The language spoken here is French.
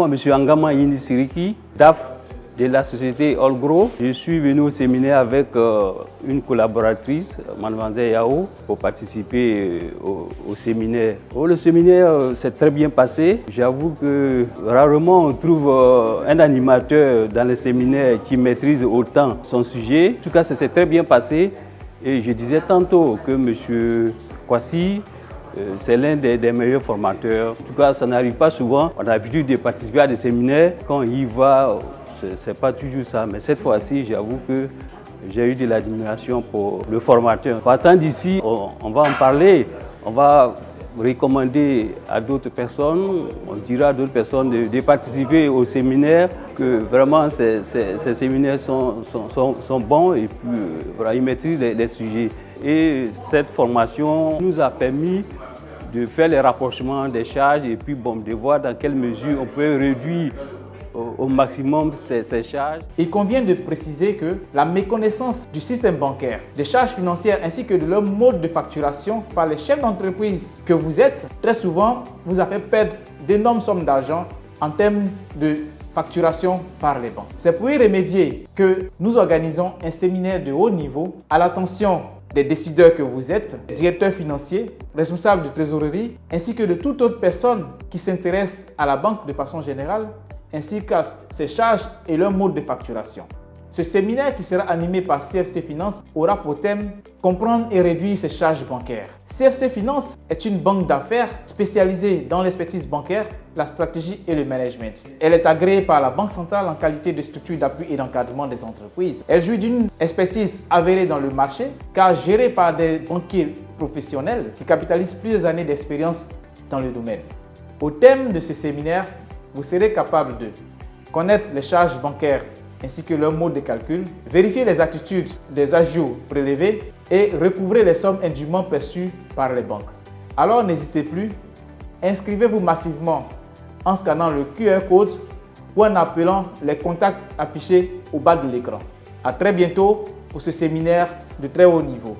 présentement M. Angama Yinisiriki, DAF de la société Olgro. Je suis venu au séminaire avec une collaboratrice, Mademoiselle Yao, pour participer au séminaire. Le séminaire s'est très bien passé. J'avoue que rarement on trouve un animateur dans le séminaire qui maîtrise autant son sujet. En tout cas, ça s'est très bien passé. Et je disais tantôt que M. Kwasi, c'est l'un des meilleurs formateurs. En tout cas, ça n'arrive pas souvent. On a l'habitude de participer à des séminaires. Quand il va, c'est pas toujours ça. Mais cette fois-ci, j'avoue que j'ai eu de l'admiration pour le formateur. Partant d'ici, on va en parler. On va recommander à d'autres personnes, on dira à d'autres personnes de participer au séminaire, que vraiment ces séminaires sont bons et puis voilà, ils maîtrisent les sujets. Et cette formation nous a permis de faire les rapprochements des charges et puis de voir dans quelle mesure on peut réduire au maximum ces charges. Il convient de préciser que la méconnaissance du système bancaire, des charges financières ainsi que de leur mode de facturation par les chefs d'entreprise que vous êtes, très souvent vous a fait perdre d'énormes sommes d'argent en termes de facturation par les banques. C'est pour y remédier que nous organisons un séminaire de haut niveau à l'attention des décideurs que vous êtes, directeurs financiers, responsables de trésorerie, ainsi que de toute autre personne qui s'intéresse à la banque de façon générale, ainsi qu'à ses charges et leur mode de facturation. Ce séminaire qui sera animé par CFC Finance aura pour thème « Comprendre et réduire ses charges bancaires ». CFC Finance est une banque d'affaires spécialisée dans l'expertise bancaire, la stratégie et le management. Elle est agréée par la Banque centrale en qualité de structure d'appui et d'encadrement des entreprises. Elle jouit d'une expertise avérée dans le marché car gérée par des banquiers professionnels qui capitalisent plusieurs années d'expérience dans le domaine. Au thème de ce séminaire, vous serez capable de connaître les charges bancaires ainsi que leur mode de calcul, vérifier les attitudes des ajouts prélevés et recouvrer les sommes indûment perçues par les banques. Alors n'hésitez plus, inscrivez-vous massivement en scannant le QR code ou en appelant les contacts affichés au bas de l'écran. À très bientôt pour ce séminaire de très haut niveau.